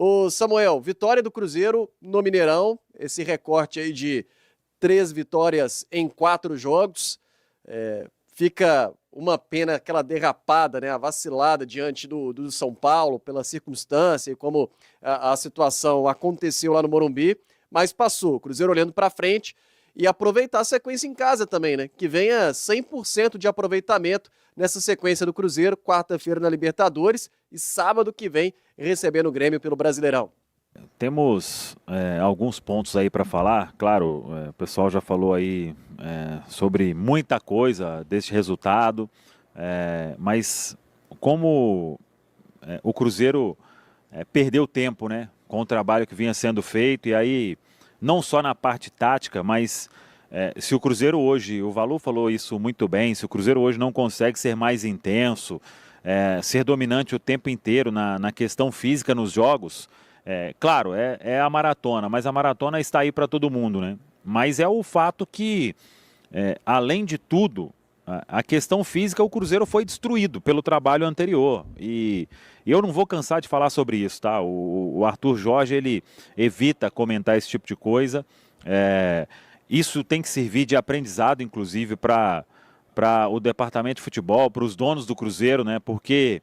Ô Samuel, vitória do Cruzeiro no Mineirão, esse recorte aí de 3 vitórias em 4 jogos. Fica uma pena aquela derrapada, né, a vacilada diante do São Paulo, pela circunstância e como a situação aconteceu lá no Morumbi, mas passou. O Cruzeiro olhando para frente e aproveitar a sequência em casa também, né? Que venha 100% de aproveitamento nessa sequência do Cruzeiro, quarta-feira na Libertadores e sábado que vem recebendo o Grêmio pelo Brasileirão. Temos alguns pontos aí para falar. Claro, o pessoal já falou aí sobre muita coisa deste resultado, mas como o Cruzeiro perdeu tempo, né, com o trabalho que vinha sendo feito, e aí não só na parte tática, mas se o Cruzeiro hoje, o Valu falou isso muito bem, se o Cruzeiro hoje não consegue ser mais intenso, ser dominante o tempo inteiro na questão física nos jogos. Claro, é a maratona, mas a maratona está aí para todo mundo, né? Mas é o fato que, além de tudo, a questão física, o Cruzeiro foi destruído pelo trabalho anterior. E eu não vou cansar de falar sobre isso, tá? O Arthur Jorge, ele evita comentar esse tipo de coisa. Isso tem que servir de aprendizado, inclusive, para o departamento de futebol, para os donos do Cruzeiro, né? Porque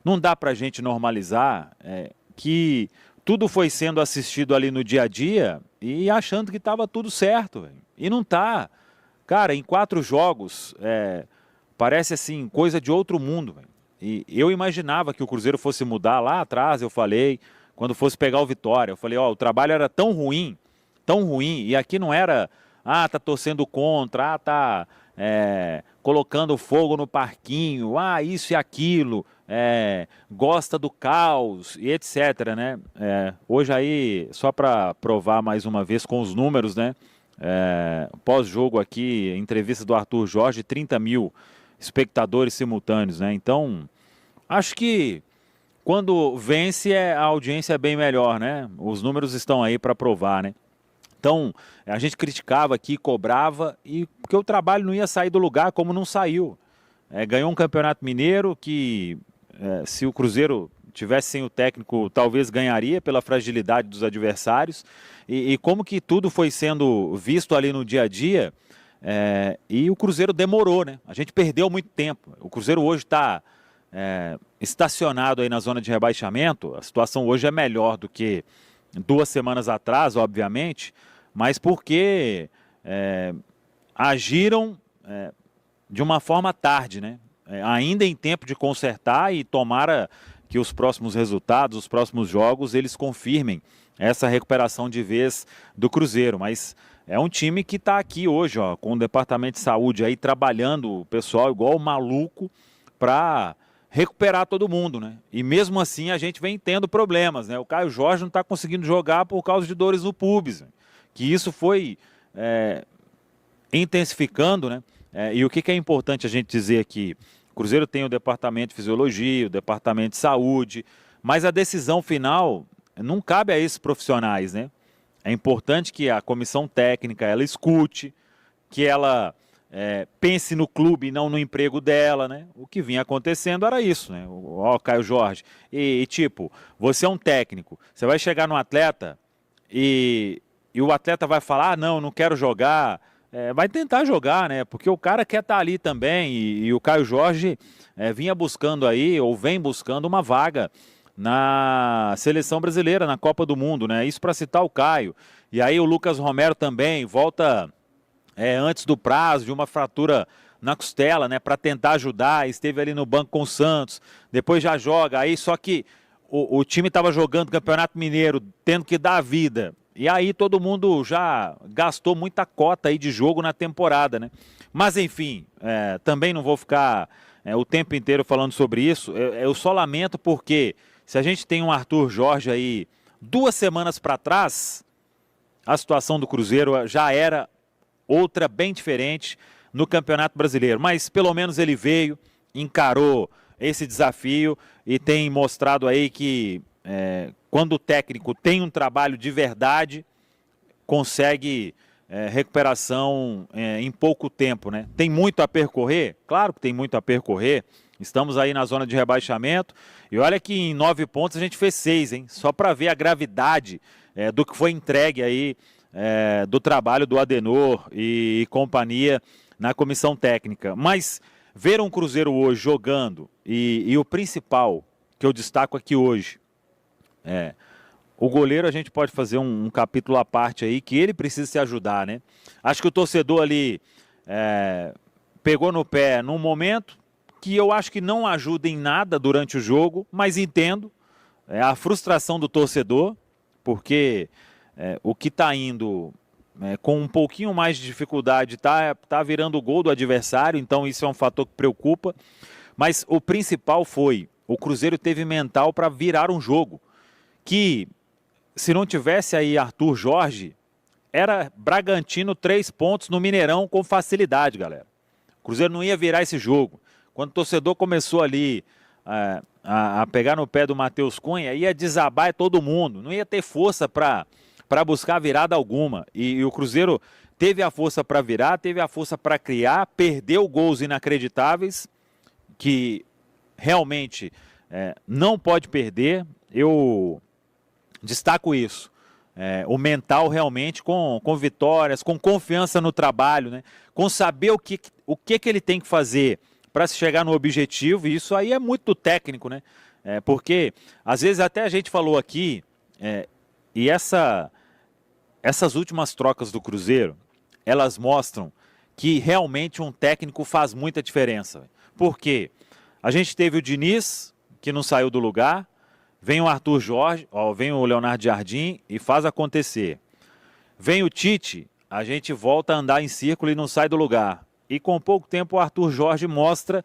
não dá para a gente normalizar que tudo foi sendo assistido ali no dia a dia e achando que estava tudo certo, véio. E não tá. Cara, em 4 jogos, parece assim, coisa de outro mundo, véio. E eu imaginava que o Cruzeiro fosse mudar lá atrás, eu falei, quando fosse pegar o Vitória, eu falei, ó, o trabalho era tão ruim, e aqui não era, tá torcendo contra, tá colocando fogo no parquinho, isso e aquilo, gosta do caos e etc, né? Hoje aí, só para provar mais uma vez com os números, né? Pós-jogo aqui, entrevista do Arthur Jorge, 30 mil espectadores simultâneos, né? Então, acho que quando vence a audiência é bem melhor, né? Os números estão aí para provar, né? Então, a gente criticava aqui, cobrava, e porque o trabalho não ia sair do lugar como não saiu. Ganhou um campeonato mineiro que, se o Cruzeiro tivesse sem o técnico, talvez ganharia pela fragilidade dos adversários. E como que tudo foi sendo visto ali no dia a dia, e o Cruzeiro demorou, né? A gente perdeu muito tempo. O Cruzeiro hoje está estacionado aí na zona de rebaixamento. A situação hoje é melhor do que 2 semanas atrás, obviamente, mas porque agiram de uma forma tarde, né? Ainda em tempo de consertar, e tomara que os próximos resultados, os próximos jogos, eles confirmem essa recuperação de vez do Cruzeiro. Mas é um time que está aqui hoje, ó, com o departamento de saúde aí trabalhando o pessoal igual maluco para recuperar todo mundo, né? E mesmo assim a gente vem tendo problemas, né? O Caio Jorge não está conseguindo jogar por causa de dores no pubis, né? Que isso foi intensificando, né? E o que é importante a gente dizer aqui? O Cruzeiro tem o departamento de fisiologia, o departamento de saúde, mas a decisão final não cabe a esses profissionais, né? É importante que a comissão técnica ela escute, que ela pense no clube e não no emprego dela, né? O que vinha acontecendo era isso, né? Ó, Caio Jorge. E tipo, você é um técnico, você vai chegar no atleta e o atleta vai falar, não quero jogar. Vai tentar jogar, né? Porque o cara quer estar ali também, e o Caio Jorge vinha buscando aí, ou vem buscando uma vaga na seleção brasileira, na Copa do Mundo, né? Isso para citar o Caio. E aí o Lucas Romero também volta antes do prazo, de uma fratura na costela, né, para tentar ajudar, esteve ali no banco com o Santos, depois já joga, aí só que o time estava jogando Campeonato Mineiro, tendo que dar a vida, e aí todo mundo já gastou muita cota aí de jogo na temporada, né? Mas enfim, também não vou ficar o tempo inteiro falando sobre isso, eu só lamento porque se a gente tem um Arthur Jorge aí 2 semanas para trás, a situação do Cruzeiro já era outra bem diferente no Campeonato Brasileiro. Mas pelo menos ele veio, encarou esse desafio e tem mostrado aí que quando o técnico tem um trabalho de verdade, consegue recuperação em pouco tempo, né? Tem muito a percorrer? Claro que tem muito a percorrer, Estamos aí na zona de rebaixamento. E olha que em 9 pontos a gente fez 6, hein? Só para ver a gravidade do que foi entregue aí do trabalho do Adenor e companhia na comissão técnica. Mas ver um Cruzeiro hoje jogando e o principal que eu destaco aqui hoje o goleiro, a gente pode fazer um capítulo à parte aí, que ele precisa se ajudar, né? Acho que o torcedor ali pegou no pé num momento que eu acho que não ajuda em nada durante o jogo, mas entendo a frustração do torcedor, porque o que está indo com um pouquinho mais de dificuldade tá virando o gol do adversário, então isso é um fator que preocupa. Mas o principal foi, o Cruzeiro teve mental para virar um jogo, que se não tivesse aí Arthur Jorge, era Bragantino 3 pontos no Mineirão com facilidade, galera. O Cruzeiro não ia virar esse jogo. Quando o torcedor começou ali a pegar no pé do Matheus Cunha, ia desabar todo mundo, não ia ter força para buscar virada alguma. E o Cruzeiro teve a força para virar, teve a força para criar, perdeu gols inacreditáveis, que realmente não pode perder. Eu destaco isso, o mental realmente com vitórias, com confiança no trabalho, né? Com saber o que ele tem que fazer para se chegar no objetivo, e isso aí é muito do técnico, né? Porque às vezes até a gente falou aqui, e essas últimas trocas do Cruzeiro, elas mostram que realmente um técnico faz muita diferença. Porque a gente teve o Diniz, que não saiu do lugar, vem o Arthur Jorge, vem o Leonardo Jardim e faz acontecer. Vem o Tite, a gente volta a andar em círculo e não sai do lugar. E com pouco tempo o Arthur Jorge mostra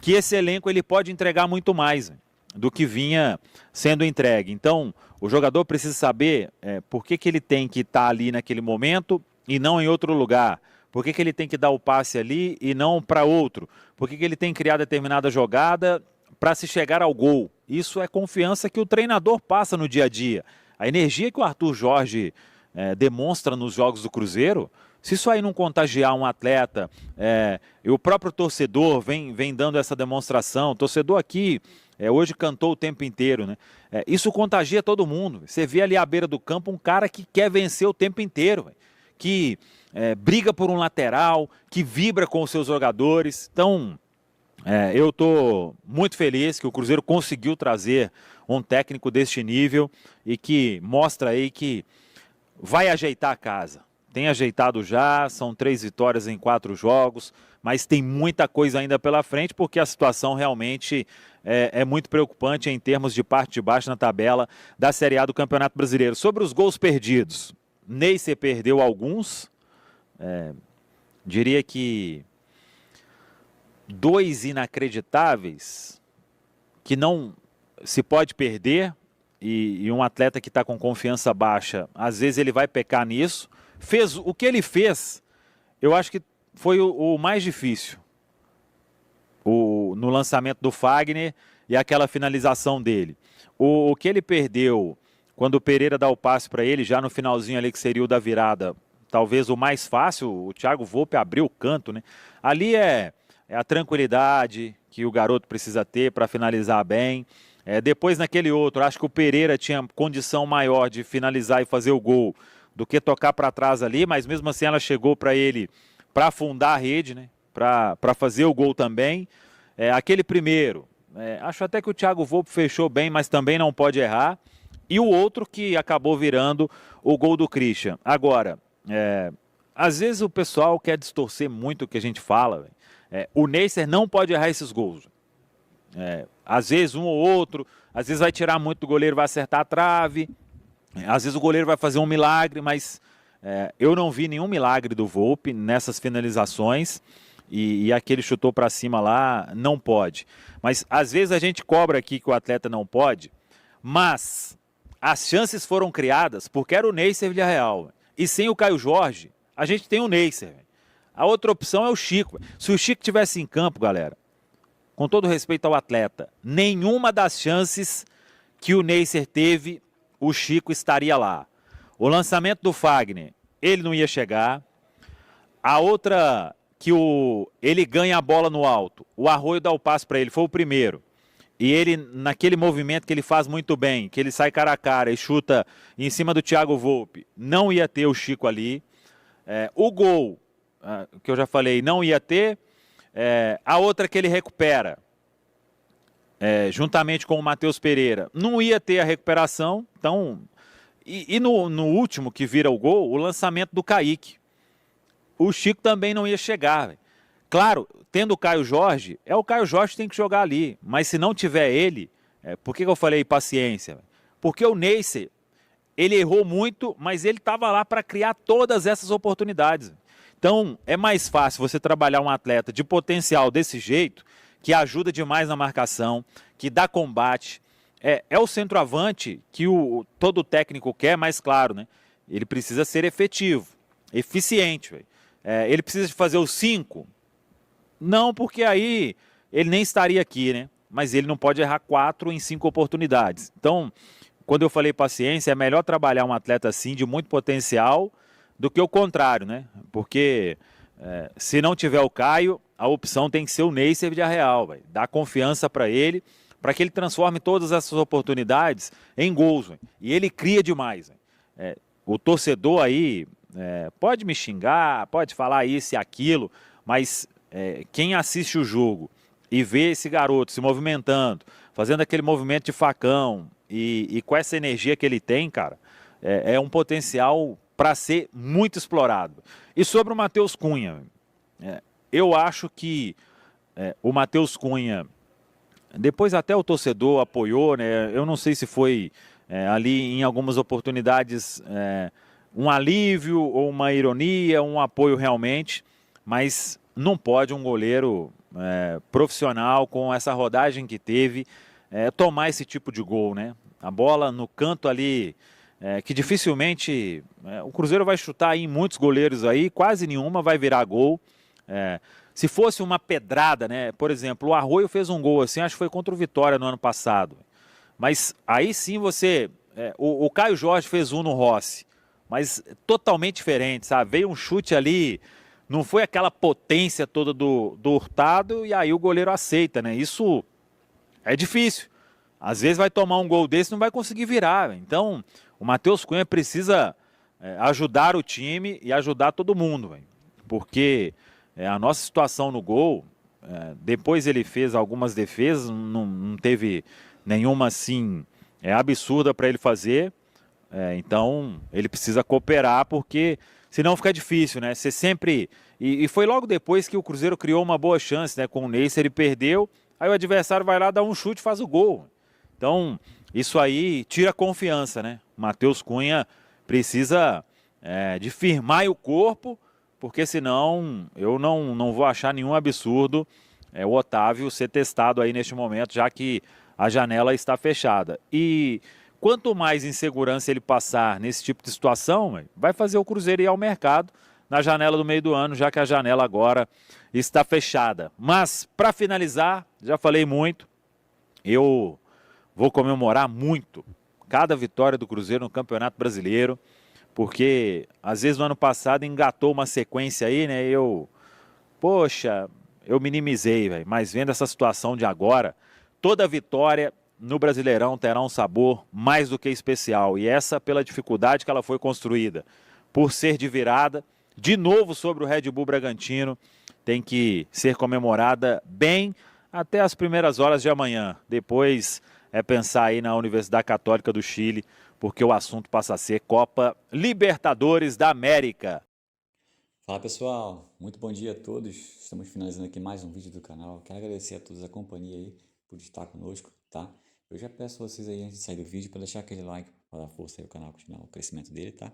que esse elenco ele pode entregar muito mais do que vinha sendo entregue. Então, o jogador precisa saber por que ele tem que estar ali naquele momento e não em outro lugar. Por que ele tem que dar o passe ali e não para outro? Por que ele tem que criar determinada jogada para se chegar ao gol? Isso é confiança que o treinador passa no dia a dia. A energia que o Arthur Jorge demonstra nos jogos do Cruzeiro, se isso aí não contagiar um atleta, e o próprio torcedor vem dando essa demonstração, o torcedor aqui hoje cantou o tempo inteiro, né? Isso contagia todo mundo. Você vê ali à beira do campo um cara que quer vencer o tempo inteiro, que briga por um lateral, que vibra com os seus jogadores. Então, eu estou muito feliz que o Cruzeiro conseguiu trazer um técnico deste nível e que mostra aí que vai ajeitar a casa. Tem ajeitado já, são 3 vitórias em 4 jogos, mas tem muita coisa ainda pela frente, porque a situação realmente é muito preocupante em termos de parte de baixo na tabela da Série A do Campeonato Brasileiro. Sobre os gols perdidos, Neisser perdeu alguns, diria que 2 inacreditáveis, que não se pode perder, e um atleta que está com confiança baixa, às vezes ele vai pecar nisso. Fez o que ele fez, eu acho que foi o mais difícil, no lançamento do Fagner e aquela finalização dele. O que ele perdeu quando o Pereira dá o passe para ele, já no finalzinho ali que seria o da virada, talvez o mais fácil, o Thiago Volpe abriu o canto, né? Ali é a tranquilidade que o garoto precisa ter para finalizar bem. Depois naquele outro, acho que o Pereira tinha condição maior de finalizar e fazer o gol do que tocar para trás ali, mas mesmo assim ela chegou para ele para afundar a rede, né? Para fazer o gol também. Aquele primeiro, acho até que o Thiago Volpe fechou bem, mas também não pode errar. E o outro que acabou virando o gol do Christian. Agora, às vezes o pessoal quer distorcer muito o que a gente fala. O Neisser não pode errar esses gols. Às vezes um ou outro, às vezes vai tirar muito do goleiro, vai acertar a trave, às vezes o goleiro vai fazer um milagre, mas eu não vi nenhum milagre do Volpe nessas finalizações, e aquele chutou para cima lá, não pode. Mas às vezes a gente cobra aqui que o atleta não pode, mas as chances foram criadas porque era o Neisser Villarreal, e sem o Caio Jorge, a gente tem o Neisser. A outra opção é o Chico. Se o Chico tivesse em campo, galera, com todo respeito ao atleta, nenhuma das chances que o Neisser teve, o Chico estaria lá. O lançamento do Fagner, ele não ia chegar. A outra que ele ganha a bola no alto, o Arroio dá o passe para ele, foi o primeiro. E ele, naquele movimento que ele faz muito bem, que ele sai cara a cara e chuta em cima do Thiago Volpe, não ia ter o Chico ali. O gol, que eu já falei, não ia ter. A outra que ele recupera, juntamente com o Matheus Pereira, não ia ter a recuperação. Então, e no último que vira o gol, o lançamento do Kaique. O Chico também não ia chegar, véio. Claro, tendo o Caio Jorge, o Caio Jorge que tem que jogar ali. Mas se não tiver ele, por que eu falei paciência? Véio? Porque o Neisser, ele errou muito, mas ele estava lá para criar todas essas oportunidades. Então, é mais fácil você trabalhar um atleta de potencial desse jeito, que ajuda demais na marcação, que dá combate. É o centroavante que todo técnico quer, mas claro, né? Ele precisa ser efetivo, eficiente, véio. Ele precisa de fazer os 5? Não, porque aí ele nem estaria aqui, né? Mas ele não pode errar 4 em 5 oportunidades. Então, quando eu falei paciência, é melhor trabalhar um atleta assim, de muito potencial, do que o contrário, né? Porque se não tiver o Caio, a opção tem que ser o Neisser de Arreal, véio. Dar confiança para ele, para que ele transforme todas essas oportunidades em gols, véio. E ele cria demais. O torcedor aí pode me xingar, pode falar isso e aquilo, mas quem assiste o jogo e vê esse garoto se movimentando, fazendo aquele movimento de facão e com essa energia que ele tem, cara, é um potencial para ser muito explorado. E sobre o Matheus Cunha, eu acho que o Matheus Cunha, depois até o torcedor apoiou, né? Eu não sei se foi ali em algumas oportunidades um alívio ou uma ironia, um apoio realmente, mas não pode um goleiro profissional com essa rodagem que teve tomar esse tipo de gol, né? A bola no canto ali, que dificilmente o Cruzeiro vai chutar aí em muitos goleiros aí, quase nenhuma vai virar gol. Se fosse uma pedrada, né? Por exemplo, o Arroio fez um gol assim, acho que foi contra o Vitória no ano passado. Mas aí sim você... o Caio Jorge fez um no Rossi, mas totalmente diferente, sabe? Veio um chute ali, não foi aquela potência toda do Hurtado, e aí o goleiro aceita, né? Isso é difícil. Às vezes vai tomar um gol desse e não vai conseguir virar. Então, o Matheus Cunha precisa ajudar o time e ajudar todo mundo, véio. Porque a nossa situação no gol, depois ele fez algumas defesas, não teve nenhuma assim absurda para ele fazer. Então ele precisa cooperar, porque senão fica difícil, né? Você sempre... E foi logo depois que o Cruzeiro criou uma boa chance, né? Com o Neisser, ele perdeu, aí o adversário vai lá, dá um chute e faz o gol. Então isso aí tira a confiança, né? O Matheus Cunha precisa de firmar o corpo, porque senão eu não vou achar nenhum absurdo o Otávio ser testado aí neste momento, já que a janela está fechada. E quanto mais insegurança ele passar nesse tipo de situação, vai fazer o Cruzeiro ir ao mercado na janela do meio do ano, já que a janela agora está fechada. Mas, para finalizar, já falei muito, eu vou comemorar muito cada vitória do Cruzeiro no Campeonato Brasileiro, porque às vezes no ano passado engatou uma sequência aí, né? Poxa, eu minimizei, véio, mas vendo essa situação de agora, toda vitória no Brasileirão terá um sabor mais do que especial. E essa pela dificuldade que ela foi construída. Por ser de virada, de novo sobre o Red Bull Bragantino, tem que ser comemorada bem até as primeiras horas de amanhã. Depois pensar aí na Universidade Católica do Chile, porque o assunto passa a ser Copa Libertadores da América. Fala pessoal, muito bom dia a todos. Estamos finalizando aqui mais um vídeo do canal. Quero agradecer a todos a companhia aí por estar conosco, tá? Eu já peço a vocês aí antes de sair do vídeo para deixar aquele like para dar força aí ao canal, continuar o crescimento dele, tá?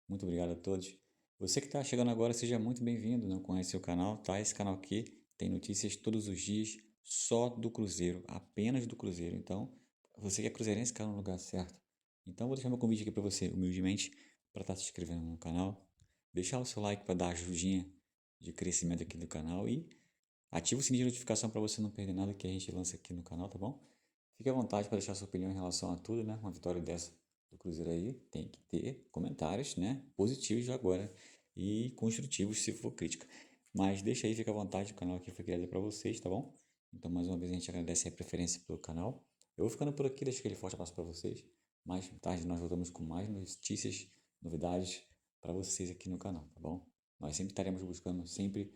Muito obrigado a todos. Você que está chegando agora, seja muito bem-vindo. Não conhece o canal, tá? Esse canal aqui tem notícias todos os dias só do Cruzeiro, apenas do Cruzeiro. Então, você que é cruzeirense, caiu no lugar certo. Então, vou deixar meu convite aqui para você, humildemente, para estar se inscrevendo no canal. Deixar o seu like para dar ajudinha de crescimento aqui do canal e ativa o sininho de notificação para você não perder nada que a gente lança aqui no canal, tá bom? Fique à vontade para deixar sua opinião em relação a tudo, né? Uma vitória dessa do Cruzeiro aí tem que ter comentários, né? Positivos agora e construtivos se for crítica. Mas deixa aí, fica à vontade, o canal aqui foi criado para vocês, tá bom? Então, mais uma vez, a gente agradece a preferência pelo canal. Eu vou ficando por aqui, deixo aquele forte abraço para vocês. Mais tarde nós voltamos com mais notícias, novidades para vocês aqui no canal, tá bom? Nós sempre estaremos buscando sempre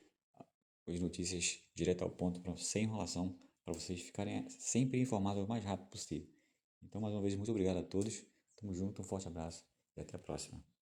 as notícias direto ao ponto, sem enrolação, para vocês ficarem sempre informados o mais rápido possível. Então, mais uma vez, muito obrigado a todos. Tamo junto, um forte abraço e até a próxima.